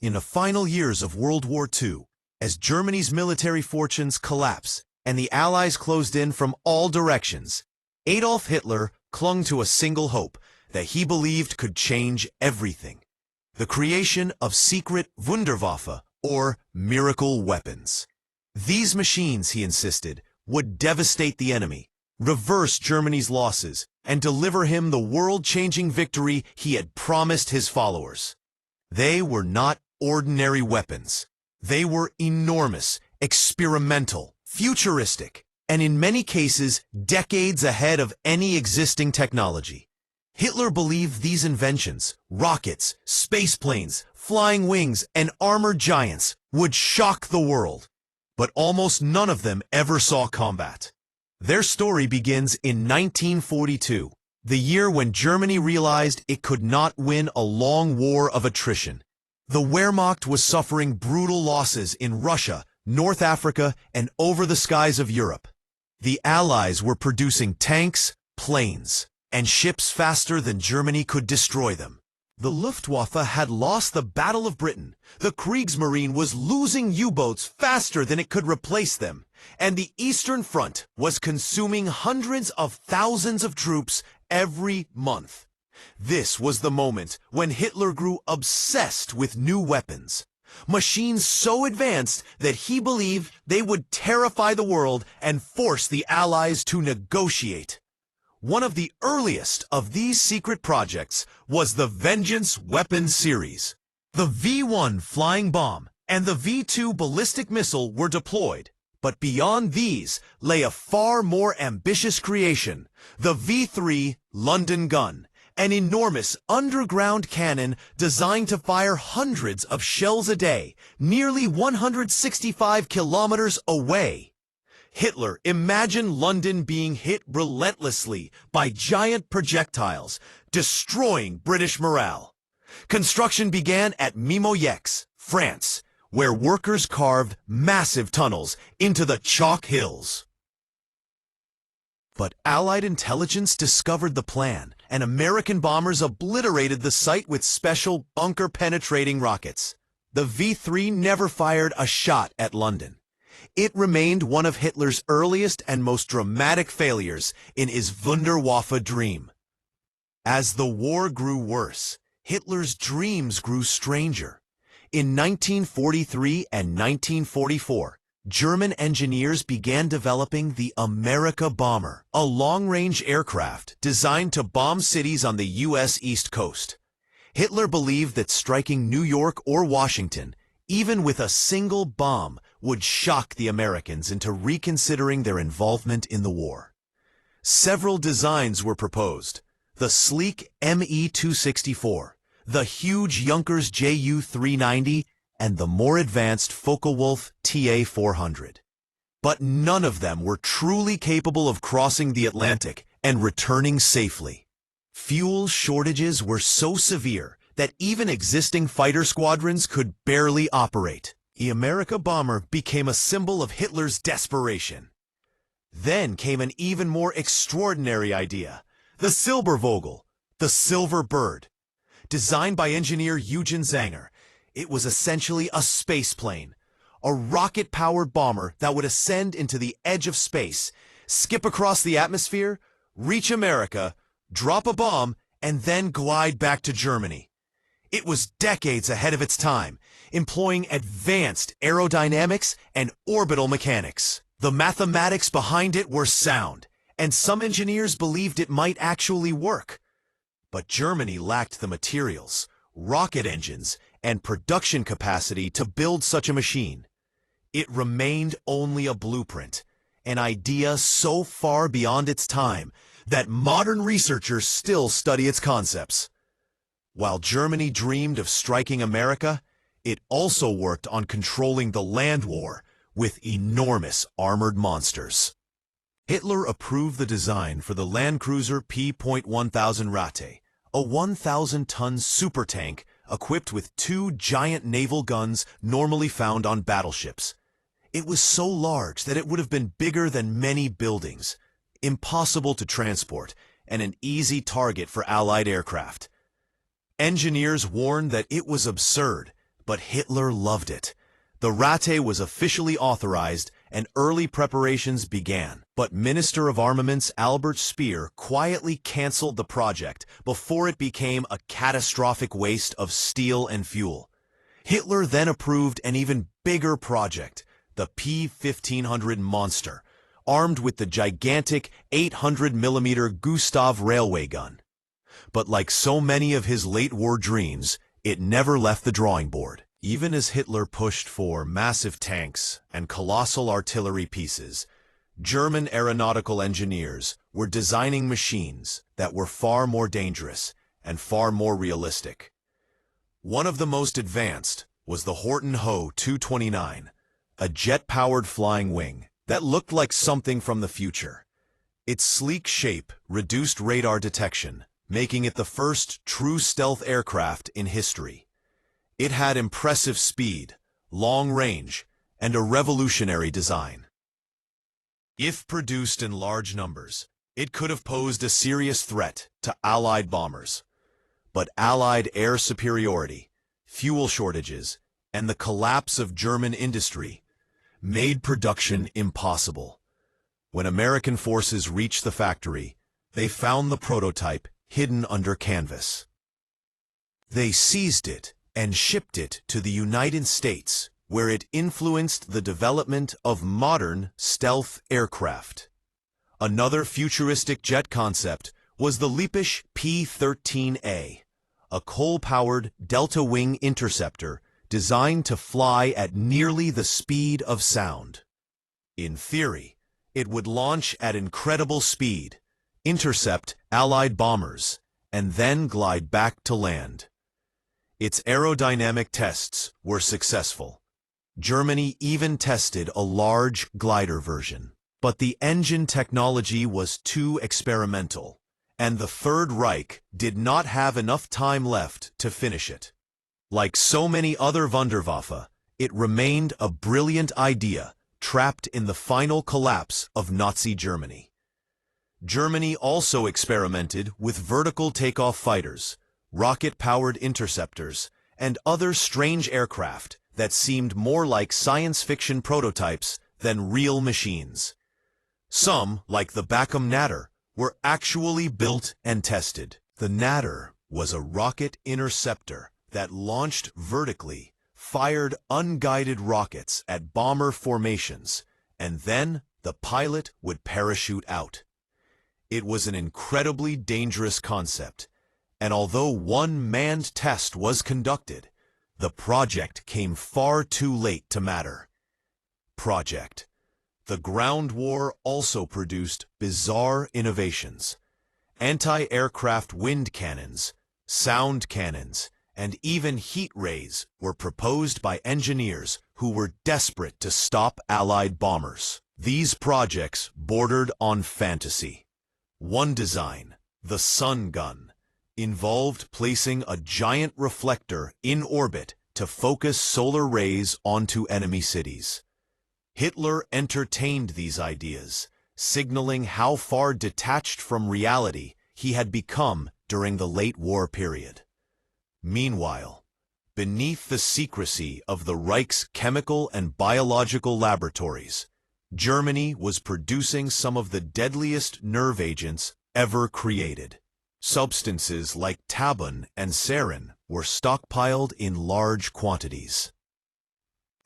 In the final years of World War II, as Germany's military fortunes collapsed and the Allies closed in from all directions, Adolf Hitler clung to a single hope that he believed could change everything: the creation of secret Wunderwaffe, or miracle weapons. These machines, he insisted, would devastate the enemy, reverse Germany's losses, and deliver him the world-changing victory he had promised his followers. They were not ordinary weapons. They were enormous, experimental, futuristic, and in many cases, decades ahead of any existing technology. Hitler believed these inventions, rockets, spaceplanes, flying wings, and armored giants, would shock the world. But almost none of them ever saw combat. Their story begins in 1942, the year when Germany realized it could not win a long war of attrition. The Wehrmacht was suffering brutal losses in Russia, North Africa, and over the skies of Europe. The Allies were producing tanks, planes, and ships faster than Germany could destroy them. The Luftwaffe had lost the Battle of Britain. The Kriegsmarine was losing U-boats faster than it could replace them. And the Eastern Front was consuming hundreds of thousands of troops every month. This was the moment when Hitler grew obsessed with new weapons. Machines so advanced that he believed they would terrify the world and force the Allies to negotiate. One of the earliest of these secret projects was the Vengeance Weapon series. The V-1 flying bomb and the V-2 ballistic missile were deployed, but beyond these lay a far more ambitious creation, the V-3 London gun, an enormous underground cannon designed to fire hundreds of shells a day, nearly 165 kilometers away. Hitler imagined London being hit relentlessly by giant projectiles, destroying British morale. Construction began at Mimoyex, France, where workers carved massive tunnels into the chalk hills. But Allied intelligence discovered the plan, and American bombers obliterated the site with special bunker-penetrating rockets. The V-3 never fired a shot at London. It remained one of Hitler's earliest and most dramatic failures in his Wunderwaffe dream. As the war grew worse, Hitler's dreams grew stranger. In 1943 and 1944, German engineers began developing the America Bomber, a long-range aircraft designed to bomb cities on the U.S. East Coast. Hitler believed that striking New York or Washington, even with a single bomb, would shock the Americans into reconsidering their involvement in the war. Several designs were proposed: the sleek Me-264, the huge Junkers Ju-390, and the more advanced Focke-Wulf TA-400. But none of them were truly capable of crossing the Atlantic and returning safely. Fuel shortages were so severe that even existing fighter squadrons could barely operate. The America Bomber became a symbol of Hitler's desperation. Then came an even more extraordinary idea: the Silbervogel, the Silver Bird. Designed by engineer Eugen Zanger, it was essentially a space plane, a rocket-powered bomber that would ascend into the edge of space, skip across the atmosphere, reach America, drop a bomb, and then glide back to Germany. It was decades ahead of its time, employing advanced aerodynamics and orbital mechanics. The mathematics behind it were sound, and some engineers believed it might actually work. But Germany lacked the materials, rocket engines, and production capacity to build such a machine. It remained only a blueprint, an idea so far beyond its time that modern researchers still study its concepts. While Germany dreamed of striking America, it also worked on controlling the land war with enormous armored monsters. Hitler approved the design for the land cruiser P.1000 Ratte, a 1,000-ton super tank equipped with two giant naval guns normally found on battleships. It was so large that it would have been bigger than many buildings, impossible to transport, and an easy target for Allied aircraft. Engineers warned that it was absurd, but Hitler loved it. The Ratte was officially authorized and early preparations began. But Minister of Armaments Albert Speer quietly canceled the project before it became a catastrophic waste of steel and fuel. Hitler then approved an even bigger project, the P-1500 Monster, armed with the gigantic 800mm Gustav railway gun. But like so many of his late-war dreams, it never left the drawing board. Even as Hitler pushed for massive tanks and colossal artillery pieces, German aeronautical engineers were designing machines that were far more dangerous and far more realistic. One of the most advanced was the Horten Ho 229, a jet-powered flying wing that looked like something from the future. Its sleek shape reduced radar detection, making it the first true stealth aircraft in history. It had impressive speed, long range, and a revolutionary design. If produced in large numbers, it could have posed a serious threat to Allied bombers. But Allied air superiority, fuel shortages, and the collapse of German industry made production impossible. When American forces reached the factory, they found the prototype hidden under canvas. They seized it and shipped it to the United States, where it influenced the development of modern stealth aircraft. Another futuristic jet concept was the Leipzig P-13A, a coal-powered delta-wing interceptor designed to fly at nearly the speed of sound. In theory, it would launch at incredible speed, intercept Allied bombers, and then glide back to land. Its aerodynamic tests were successful. Germany even tested a large glider version. But the engine technology was too experimental, and the Third Reich did not have enough time left to finish it. Like so many other Wunderwaffe, it remained a brilliant idea trapped in the final collapse of Nazi Germany. Germany also experimented with vertical takeoff fighters, rocket-powered interceptors, and other strange aircraft that seemed more like science fiction prototypes than real machines. Some, like the Backum Natter, were actually built and tested. The Natter was a rocket interceptor that launched vertically, fired unguided rockets at bomber formations, and then the pilot would parachute out. It was an incredibly dangerous concept, and although one manned test was conducted, the project came far too late to matter. The ground war also produced bizarre innovations. Anti-aircraft wind cannons, sound cannons, and even heat rays were proposed by engineers who were desperate to stop Allied bombers. These projects bordered on fantasy. One design, the Sun Gun, involved placing a giant reflector in orbit to focus solar rays onto enemy cities. Hitler entertained these ideas, signaling how far detached from reality he had become during the late war period. Meanwhile, beneath the secrecy of the Reich's chemical and biological laboratories, Germany was producing some of the deadliest nerve agents ever created. Substances like tabun and sarin were stockpiled in large quantities.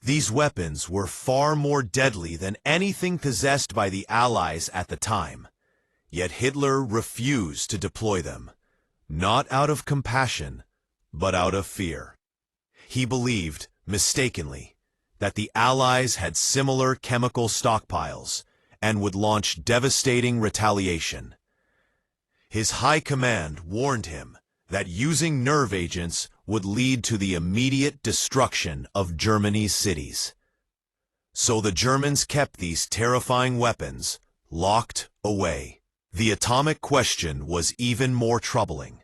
These weapons were far more deadly than anything possessed by the Allies at the time, yet Hitler refused to deploy them, not out of compassion, but out of fear. He believed, mistakenly, that the Allies had similar chemical stockpiles and would launch devastating retaliation. His high command warned him that using nerve agents would lead to the immediate destruction of Germany's cities. So the Germans kept these terrifying weapons locked away. The atomic question was even more troubling.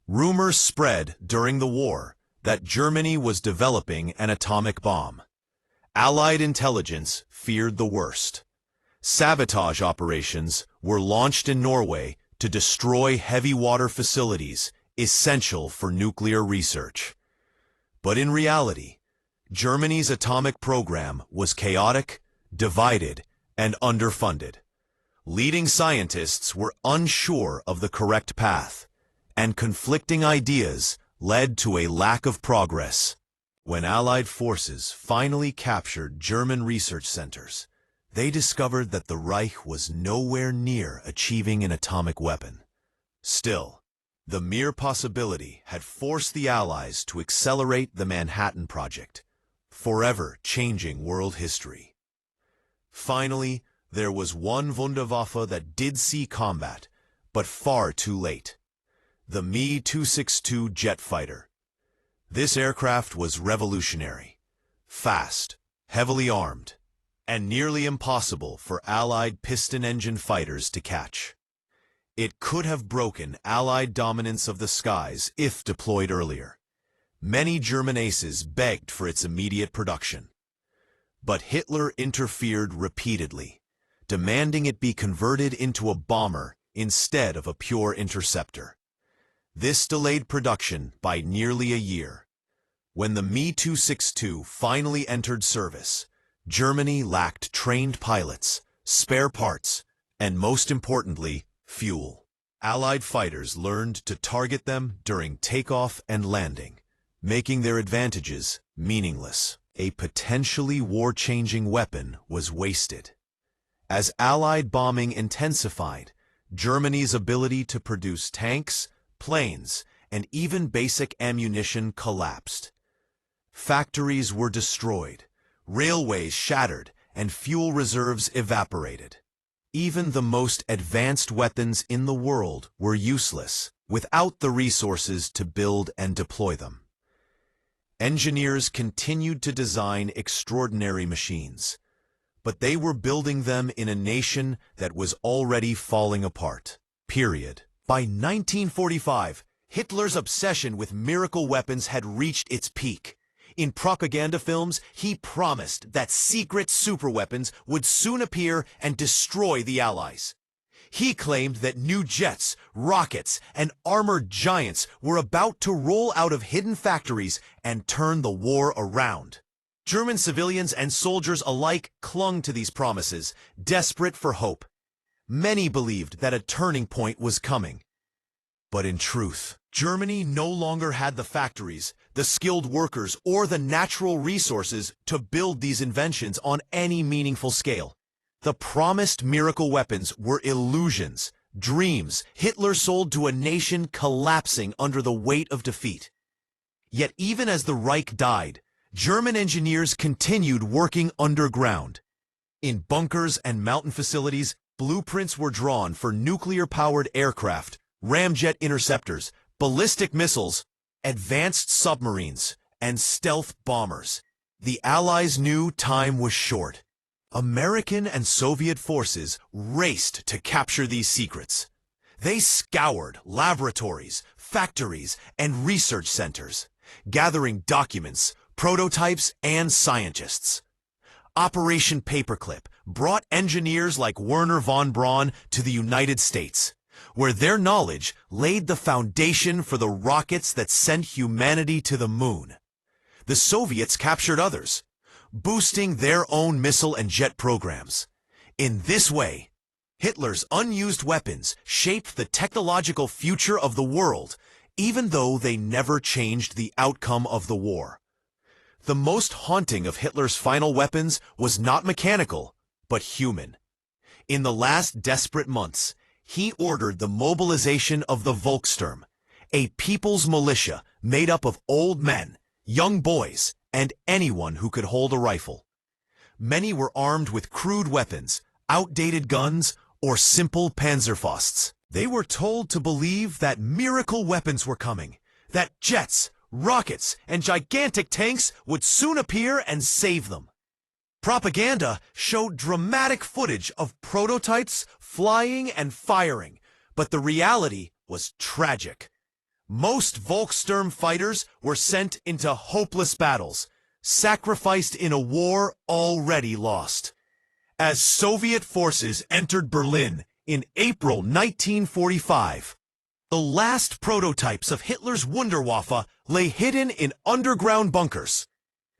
Rumors spread during the war that Germany was developing an atomic bomb. Allied intelligence feared the worst. Sabotage operations were launched in Norway to destroy heavy water facilities essential for nuclear research. But in reality, Germany's atomic program was chaotic, divided, and underfunded. Leading scientists were unsure of the correct path, and conflicting ideas led to a lack of progress. When Allied forces finally captured German research centers, they discovered that the Reich was nowhere near achieving an atomic weapon. Still, the mere possibility had forced the Allies to accelerate the Manhattan Project, forever changing world history. Finally, there was one Wunderwaffe that did see combat, but far too late: the Me-262 jet fighter. This aircraft was revolutionary, fast, heavily armed, and nearly impossible for Allied piston-engine fighters to catch. It could have broken Allied dominance of the skies if deployed earlier. Many German aces begged for its immediate production. But Hitler interfered repeatedly, demanding it be converted into a bomber instead of a pure interceptor. This delayed production by nearly a year. When the Me-262 finally entered service, Germany lacked trained pilots, spare parts, and most importantly, fuel. Allied fighters learned to target them during takeoff and landing, making their advantages meaningless. A potentially war-changing weapon was wasted. As Allied bombing intensified, Germany's ability to produce tanks, planes, and even basic ammunition collapsed. Factories were destroyed, railways shattered, and fuel reserves evaporated. Even the most advanced weapons in the world were useless without the resources to build and deploy them. Engineers continued to design extraordinary machines, but they were building them in a nation that was already falling apart. Period. By 1945, Hitler's obsession with miracle weapons had reached its peak. In propaganda films, he promised that secret superweapons would soon appear and destroy the Allies. He claimed that new jets, rockets, and armored giants were about to roll out of hidden factories and turn the war around. German civilians and soldiers alike clung to these promises, desperate for hope. Many believed that a turning point was coming. But in truth, Germany no longer had the factories, the skilled workers, or the natural resources to build these inventions on any meaningful scale. The promised miracle weapons were illusions, dreams Hitler sold to a nation collapsing under the weight of defeat. Yet even as the Reich died, German engineers continued working underground. In bunkers and mountain facilities, blueprints were drawn for nuclear-powered aircraft, ramjet interceptors, ballistic missiles, advanced submarines, and stealth bombers. The Allies knew time was short. American and Soviet forces raced to capture these secrets. They scoured laboratories, factories, and research centers, gathering documents, prototypes, and scientists. Operation Paperclip brought engineers like Werner von Braun to the United States, where their knowledge laid the foundation for the rockets that sent humanity to the moon. The Soviets captured others, boosting their own missile and jet programs. In this way, Hitler's unused weapons shaped the technological future of the world, even though they never changed the outcome of the war. The most haunting of Hitler's final weapons was not mechanical, but human. In the last desperate months, he ordered the mobilization of the Volkssturm, a people's militia made up of old men, young boys, and anyone who could hold a rifle. Many were armed with crude weapons, outdated guns, or simple Panzerfausts. They were told to believe that miracle weapons were coming, that jets, rockets, and gigantic tanks would soon appear and save them. Propaganda showed dramatic footage of prototypes flying and firing, but the reality was tragic. Most Volkssturm fighters were sent into hopeless battles, sacrificed in a war already lost. As Soviet forces entered Berlin in April 1945, the last prototypes of Hitler's Wunderwaffe lay hidden in underground bunkers.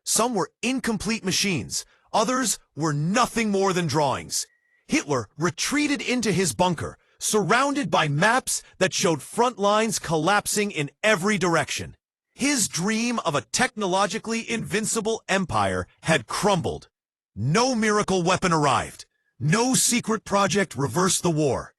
Some were incomplete machines. Others were nothing more than drawings. Hitler retreated into his bunker, surrounded by maps that showed front lines collapsing in every direction. His dream of a technologically invincible empire had crumbled. No miracle weapon arrived. No secret project reversed the war.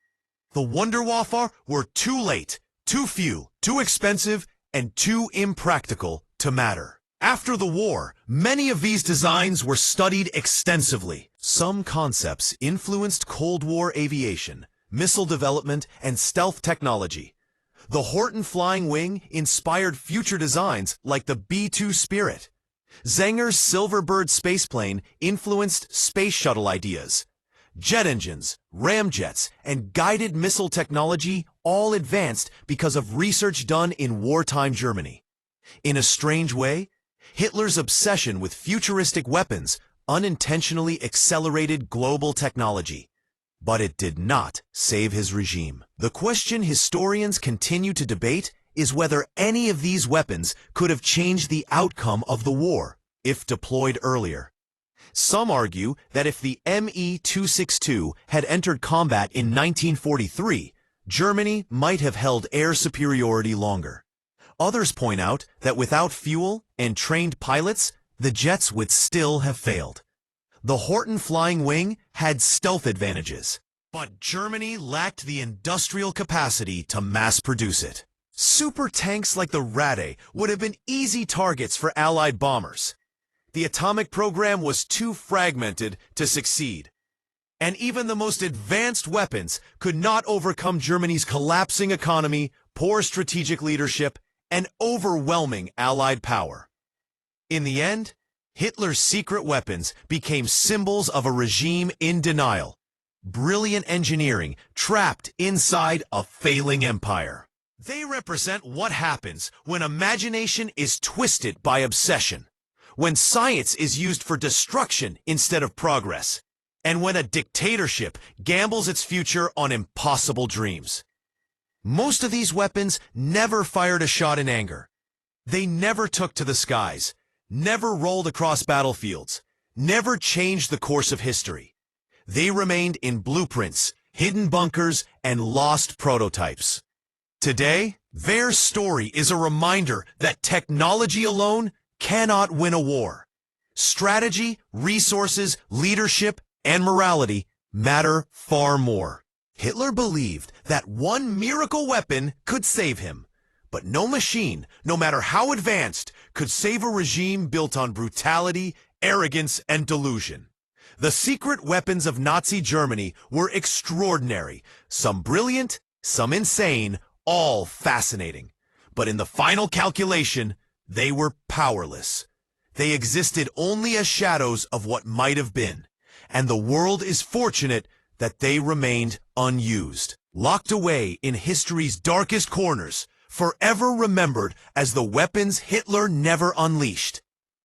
The Wunderwaffe were too late, too few, too expensive, and too impractical to matter. After the war, many of these designs were studied extensively. Some concepts influenced Cold War aviation, missile development, and stealth technology. The Horten flying wing inspired future designs like the B-2 Spirit. Zenger's Silverbird spaceplane influenced space shuttle ideas. Jet engines, ramjets, and guided missile technology all advanced because of research done in wartime Germany. In a strange way, Hitler's obsession with futuristic weapons unintentionally accelerated global technology. But it did not save his regime. The question historians continue to debate is whether any of these weapons could have changed the outcome of the war if deployed earlier. Some argue that if the Me-262 had entered combat in 1943, Germany might have held air superiority longer. Others point out that without fuel and trained pilots, the jets would still have failed. The Horten flying wing had stealth advantages, but Germany lacked the industrial capacity to mass produce it. Super tanks like the Rade would have been easy targets for Allied bombers. The atomic program was too fragmented to succeed. And even the most advanced weapons could not overcome Germany's collapsing economy, poor strategic leadership, and overwhelming Allied power. In the end, Hitler's secret weapons became symbols of a regime in denial. Brilliant engineering trapped inside a failing empire. They represent what happens when imagination is twisted by obsession, when science is used for destruction instead of progress, and when a dictatorship gambles its future on impossible dreams. Most of these weapons never fired a shot in anger. They never took to the skies, never rolled across battlefields, never changed the course of history. They remained in blueprints, hidden bunkers, and lost prototypes. Today, their story is a reminder that technology alone cannot win a war. Strategy, resources, leadership, and morality matter far more. Hitler believed that one miracle weapon could save him, but no machine, no matter how advanced, could save a regime built on brutality, arrogance, and delusion. The secret weapons of Nazi Germany were extraordinary, some brilliant, some insane, all fascinating. But in the final calculation, they were powerless. They existed only as shadows of what might have been, and the world is fortunate that they remained unused, locked away in history's darkest corners, forever remembered as the weapons Hitler never unleashed.